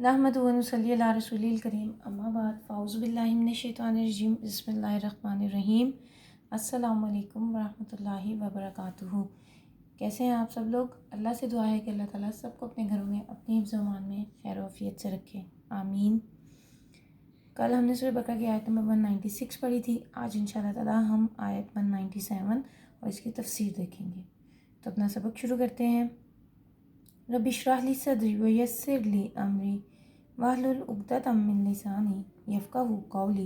नहमदुहु व नसल्ली अला रसूलिल करीम अम्मा बाद फ़ाउज़ु बिल्लाहि मिनश शैतानिर रजीम बिस्मिल्लाहिर रहमानिर रहीम। अस्सलामु अलैकुम रहमतुल्लाहि व बरकातुहू। कैसे हैं आप सब लोग? अल्लाह से दुआ है कि अल्लाह ताला सबको अपने घरों में अपनी हिफ्ज़ व अमान में खैर व आफियत से रखे, आमीन। कल हमने सूरह बकरा की आयत नंबर 196 पढ़ी थी। आज इंशाअल्लाह ताला हम आयत 197 और इसकी तफसीर देखेंगे। तो अपना सबक शुरू करते हैं। रब्बि इश्रह ली सदरी व यस्सिर ली अमरी वाहलुल उक़दतम मिन लिसानी यफ़क़हू क़ौली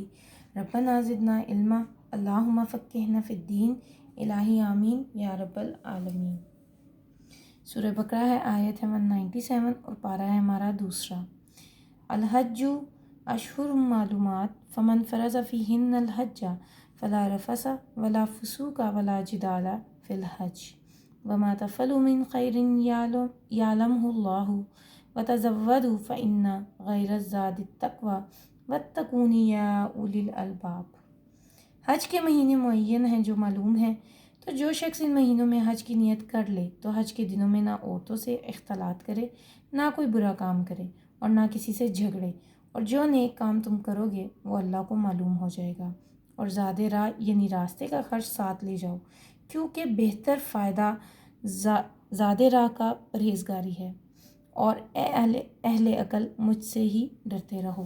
रब्बना ज़िदना इल्मा अल्लाहुम्मा फ़क़्क़िहना फ़िद्दीन इलाही आमीन या रब्बल आलमीन। सूरह बकरा है, आयत है 197 और पारा है हमारा दूसरा। अल हज्जु अशहुरुम मालूमात फ़मन फ़रज़ फ़ीहिन्नल हज्जा फ़ला रफ़सा वला फ़ुसूका वला जिदाला फ़िल हज्ज वमा तफ़अलू मिन खैरिन यालमहुल्लाहु वतज़व्वदू फ़इन्ना गैरज़्ज़ादित तक़वा वत्तक़ूनी या उलिल अलबाब। हज के महीने मुअय्यन हैं जो मालूम है, तो जो शख्स इन महीनों में हज की नियत कर ले तो हज के दिनों में ना औरतों से इख्तलात करे, ना कोई बुरा काम करे और ना किसी से झगड़े, और जो नेक काम तुम करोगे वो अल्लाह को मालूम हो जाएगा। और ज़ादे राह यानी रास्ते का खर्च साथ ले जाओ, क्योंकि बेहतर फ़ायदा ज़ादे राह का परहेज़गारी है। और अहले अकल मुझसे ही डरते रहो।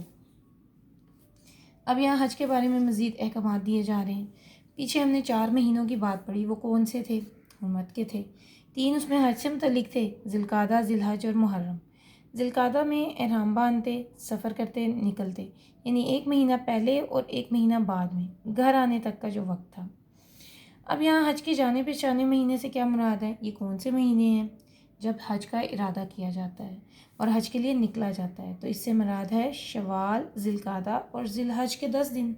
अब यहाँ हज के बारे में मज़ीद अहकामात दिए जा रहे हैं। पीछे हमने 4 महीनों की बात पढ़ी, वो कौन से थे? हुर्मत के थे। 3 उसमें हज से मुतल्लिक थे, ज़िलक़ादा, ज़िलहज और मुहर्रम। ज़िलक़ादा में एहराम बांधते, सफ़र करते, निकलते, यानी 1 महीना पहले और 1 महीना बाद में घर आने तक का जो वक्त था। अब यहाँ हज के जाने पहचाने महीने से क्या मुराद है? ये कौन से महीने हैं? जब हज का इरादा किया जाता है और हज के लिए निकला जाता है, तो इससे मुराद है शवाल, ज़िलक़ादा और ज़िलहज के 10 दिन।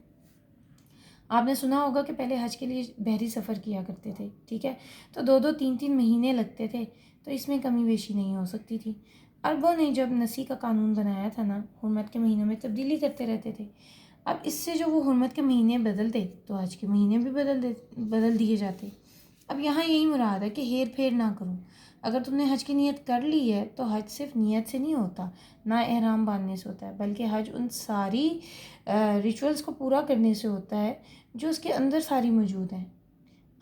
आपने सुना होगा कि पहले हज के लिए बहरी सफ़र किया करते थे, ठीक है, तो 2-2, 3-3 महीने लगते थे, तो इसमें कमी बेशी नहीं हो सकती थी। अरबों ने जब नसी का कानून बनाया था ना, हुर्मत के महीनों में तब्दीली करते रहते थे। अब इससे जो वो हुर्मत के महीने बदलते तो हज के महीने भी बदल दिए जाते। अब यहाँ यही मुराद है कि हेर फेर ना करो। अगर तुमने हज की नियत कर ली है तो हज सिर्फ नियत से नहीं होता, ना एहराम बांधने से होता है, बल्कि हज उन सारी रिचुअल्स को पूरा करने से होता है जो उसके अंदर सारी मौजूद हैं।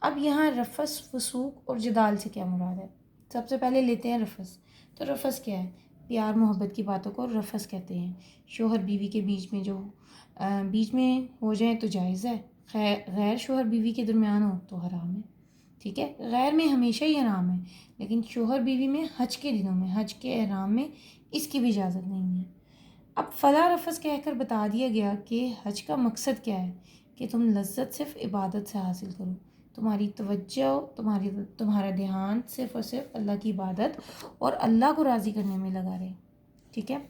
अब यहाँ रफ़स, फसूक और जदाल से क्या मुराद है? सबसे पहले लेते हैं रफ़स। तो रफ़स क्या है? प्यार मोहब्बत की बातों को रफ़स कहते हैं। शोहर बीवी के बीच में जो बीच में हो जाए तो जायज़ है, गैर शोहर बीवी के दरमियान हो तो हराम है, ठीक है। गैर में हमेशा ही हराम है, लेकिन शोहर बीवी में हज के दिनों में, हज के एहराम में इसकी भी इजाज़त नहीं है। अब फ़ला रफ़स कहकर बता दिया गया कि हज का मकसद क्या है, कि तुम लज्जत सिर्फ इबादत से हासिल करो, तुम्हारी तवज्जो, तुम्हारा ध्यान सिर्फ़ और सिर्फ अल्लाह की इबादत और अल्लाह को राज़ी करने में लगा रहे, ठीक है।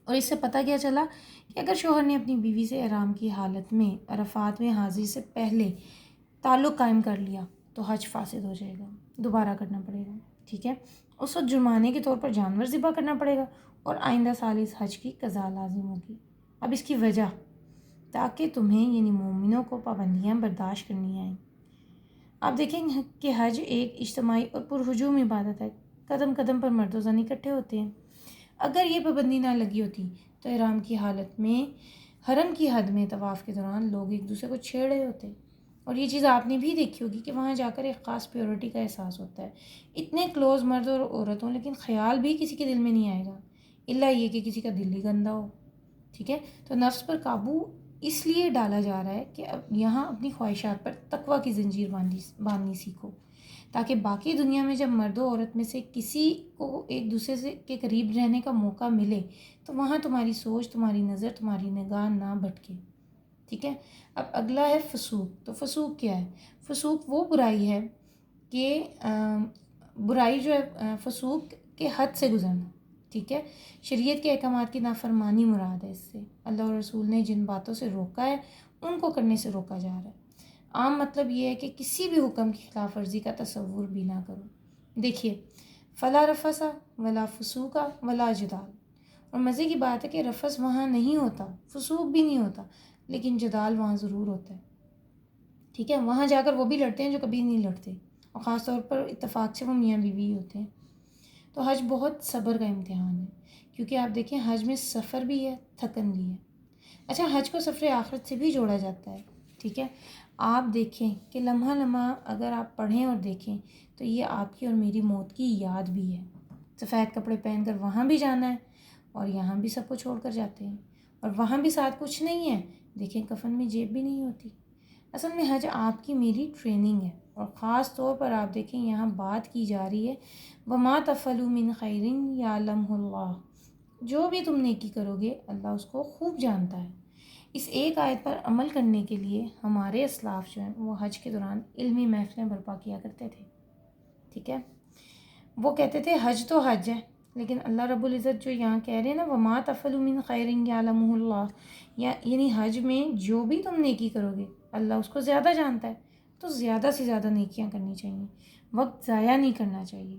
और इससे पता क्या चला कि अगर शोहर ने अपनी बीवी से एहराम की हालत में अरफात में हाजिर से पहले ताल्लुक़ कायम कर लिया तो हज फासिद हो जाएगा, दोबारा करना पड़ेगा, ठीक है। उस वक्त जुर्माने के तौर पर जानवर ज़िबा करना पड़ेगा और आइंदा साल इस हज की कज़ा लाजिम होगी। अब इसकी वजह, ताकि तुम्हें यानी मोमिनों को पाबंदियाँ बर्दाश्त करनी आएँ। आप देखें कि हज एक इज्तिमाई और पुरहुजूम इबादत है। कदम कदम पर मर्द व ज़न इकट्ठे होते हैं। अगर ये पाबंदी ना लगी होती तो इहराम की हालत में हरम की हद में तवाफ़ के दौरान लोग एक दूसरे को छेड़ रहे होते। और ये चीज़ आपने भी देखी होगी कि वहाँ जाकर एक ख़ास प्योरिटी का एहसास होता है। इतने क्लोज़ मर्द और औरत हों, लेकिन ख़्याल भी किसी के दिल में नहीं आएगा, इल्ला ये कि किसी का दिल ही गंदा हो, ठीक है। तो नफ्स पर काबू इसलिए डाला जा रहा है कि अब यहाँ अपनी ख्वाहिशात पर तकवा की ज़ंजीर बांधनी सीखो, ताकि बाकी दुनिया में जब मर्द औरत में से किसी को एक दूसरे से के करीब रहने का मौका मिले तो वहाँ तुम्हारी सोच, तुम्हारी नज़र, तुम्हारी निगाह ना भटके, ठीक है। अब अगला है फसूक। तो फसूक क्या है? फसूक वो बुराई है कि बुराई जो है, फसूक के हद से गुजरना, ठीक है। शरीयत के अहकामात की नाफरमानी मुराद है इससे। अल्लाह और रसूल ने जिन बातों से रोका है उनको करने से रोका जा रहा है। आम मतलब ये है कि किसी भी हुक्म की खिलाफ वर्जी का तसव्वुर भी ना करो। देखिए, फ़ला रफ़सा वला फसूका वला जदाल। और मज़े की बात है कि रफ़स वहाँ नहीं होता, फसूक भी नहीं होता, लेकिन जदाल वहाँ ज़रूर होता है, ठीक है। वहाँ जाकर वो भी लड़ते हैं जो कभी नहीं लड़ते, और ख़ास तौर पर इत्तेफाक से वो मियाँ बीवी होते हैं। تو حج بہت صبر کا امتحان ہے، کیونکہ آپ دیکھیں حج میں سفر بھی ہے، تھکن بھی ہے۔ اچھا، حج کو سفر آخرت سے بھی جوڑا جاتا ہے، ٹھیک ہے۔ آپ دیکھیں کہ لمحہ لمحہ اگر آپ پڑھیں اور دیکھیں تو یہ آپ کی اور میری موت کی یاد بھی ہے۔ سفید کپڑے پہن کر وہاں بھی جانا ہے اور یہاں بھی سب کو چھوڑ کر جاتے ہیں، اور وہاں بھی ساتھ کچھ نہیں ہے، دیکھیں کفن میں جیب بھی نہیں ہوتی۔ اصل میں حج آپ کی میری ٹریننگ ہے، اور خاص طور پر آپ دیکھیں یہاں بات کی جا رہی ہے وَمَا تَفْعَلُوا مِنْ خَيْرٍ يَعْلَمْهُ اللَّهُ، جو بھی تم نیکی کرو گے اللہ اس کو خوب جانتا ہے۔ اس ایک آیت پر عمل کرنے کے لیے ہمارے اسلاف جو ہیں وہ حج کے دوران علمی محفلیں برپا کیا کرتے تھے، ٹھیک ہے۔ وہ کہتے تھے حج تو حج ہے، لیکن اللہ رب العزت جو یہاں کہہ رہے ہیں نا وَمَا تَفْعَلُوا مِنْ خَيْرٍ يَعْلَمُهُ اللَّهُ، یعنی حج میں جو بھی تم نیکی کرو گے اللہ اس کو زیادہ جانتا ہے، تو زیادہ سے زیادہ نیکیاں کرنی چاہیے، وقت ضائع نہیں کرنا چاہیے۔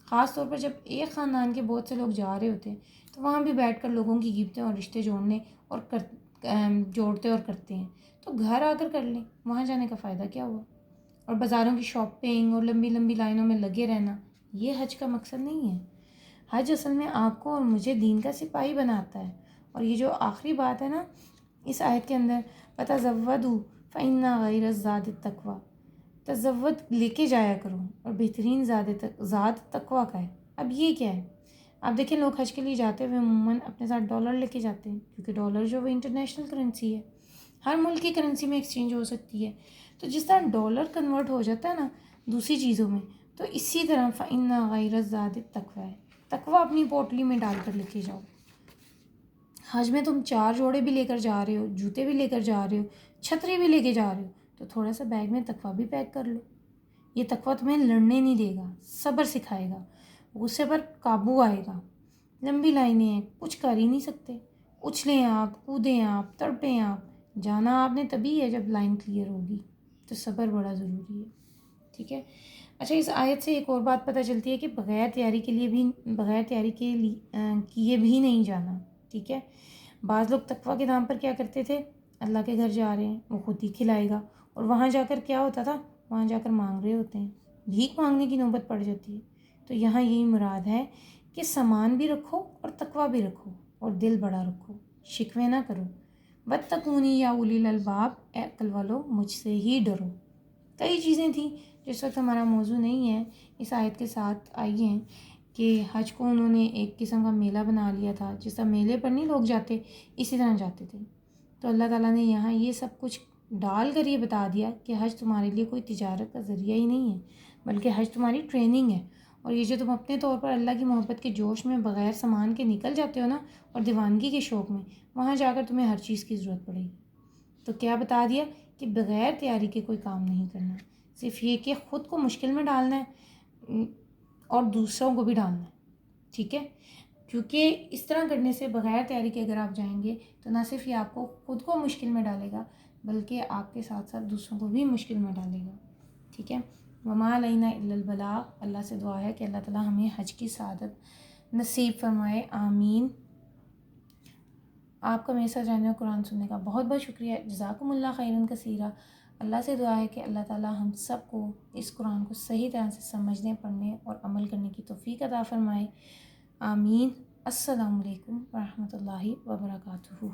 خاص طور پر جب ایک خاندان کے بہت سے لوگ جا رہے ہوتے ہیں تو وہاں بھی بیٹھ کر لوگوں کی غیبتیں اور رشتے جوڑنے اور جوڑتے اور کرتے ہیں، تو گھر آ کر لیں، وہاں جانے کا فائدہ کیا ہوا؟ اور بازاروں کی شاپنگ اور لمبی لمبی لائنوں میں لگے رہنا یہ حج کا مقصد نہیں ہے۔ حج اصل میں آپ کو اور مجھے دین کا سپاہی بناتا ہے، اور یہ جو آخری بات ہے نا اس آیت کے اندر وَتَزَوَّدُوا فَإِنَّ خَيْرَ الزَّادِ التَّقْوَىٰ، تزود لے کے جایا کرو اور بہترین ذات تقویٰ کا ہے۔ اب یہ کیا ہے؟ آپ دیکھیں لوگ حج کے لیے جاتے ہوئے عموماً اپنے ساتھ ڈالر لے کے جاتے ہیں، کیونکہ ڈالر جو وہ انٹرنیشنل کرنسی ہے، ہر ملک کی کرنسی میں ایکسچینج ہو سکتی ہے۔ تو جس طرح ڈالر کنورٹ ہو جاتا ہے نا دوسری چیزوں میں، تو اسی طرح فَإِنَّ غَيْرَ الزَّادِ التَّقْوَىٰ ہے، تقویٰ اپنی پوٹلی میں ڈال کر لے کے جاؤ۔ حج میں تم 4 جوڑے بھی لے کر جا رہے ہو، جوتے بھی لے کر جا رہے ہو، چھتری بھی لے کے جا رہے ہو، تو تھوڑا سا بیگ میں تقویٰ بھی پیک کر لو۔ یہ تقویٰ تمہیں لڑنے نہیں دے گا، صبر سکھائے گا، غصے پر قابو آئے گا۔ لمبی لائنیں ہیں، کچھ کر ہی نہیں سکتے، اچھلیں آپ، کودیں آپ، تڑپیں آپ، جانا آپ نے تبھی ہے جب لائن کلیئر ہوگی، تو صبر بڑا ضروری ہے، ٹھیک ہے۔ اچھا، اس آیت سے ایک اور بات پتہ چلتی ہے کہ بغیر تیاری کیے بھی نہیں جانا، ٹھیک ہے۔ بعض لوگ تقویٰ کے نام پر کیا کرتے تھے، اللہ کے گھر جا رہے ہیں وہ خود ہی کھلائے گا، اور وہاں جا کر کیا ہوتا تھا، وہاں جا کر مانگ رہے ہوتے ہیں، بھیک مانگنے کی نوبت پڑ جاتی ہے۔ تو یہاں یہی مراد ہے کہ سامان بھی رکھو اور تقویٰ بھی رکھو اور دل بڑا رکھو، شکوے نہ کرو۔ وَاتَّقُونِی یا اولی الالباب، اے عقل والو مجھ سے ہی ڈرو۔ کئی چیزیں تھیں جس وقت ہمارا موضوع نہیں ہے اس آیت کے ساتھ آئی ہیں کہ حج کو انہوں نے ایک قسم کا میلہ بنا لیا تھا، جس طرح میلے پر نہیں لوگ جاتے اسی طرح جاتے تھے۔ تو اللہ تعالیٰ نے یہاں یہ سب کچھ ڈال کر یہ بتا دیا کہ حج تمہارے لیے کوئی تجارت کا ذریعہ ہی نہیں ہے، بلکہ حج تمہاری ٹریننگ ہے، اور یہ جو تم اپنے طور پر اللہ کی محبت کے جوش میں بغیر سامان کے نکل جاتے ہو نا، اور دیوانگی کے شوق میں، وہاں جا کر تمہیں ہر چیز کی ضرورت پڑے گی۔ تو کیا بتا دیا کہ بغیر تیاری کے کوئی کام نہیں کرنا، صرف یہ کہ خود کو مشکل میں ڈالنا ہے اور دوسروں کو بھی ڈالنا ہے، ٹھیک ہے۔ کیونکہ اس طرح کرنے سے بغیر تیاری کے اگر آپ جائیں گے تو نہ صرف یہ آپ کو خود کو مشکل میں ڈالے گا، بلکہ آپ کے ساتھ ساتھ دوسروں کو بھی مشکل میں ڈالے گا، ٹھیک ہے۔ وَمَا عَلَيْنَا إِلَّا الْبَلَاغُ، اللہ سے دعا ہے کہ اللہ تعالیٰ ہمیں حج کی سعادت نصیب فرمائے، آمین۔ آپ کا میرے ساتھ جاننے اور قرآن سننے کا بہت بہت شکریہ، جزاکم اللہ خیرن کثیرہ۔ اللہ سے دعا ہے کہ اللہ تعالیٰ ہم سب کو اس قرآن کو صحیح طرح سے سمجھنے، پڑھنے اور عمل کرنے کی توفیق عطا فرمائے، آمین۔ السلام علیکم ورحمۃ اللہ وبرکاتہ۔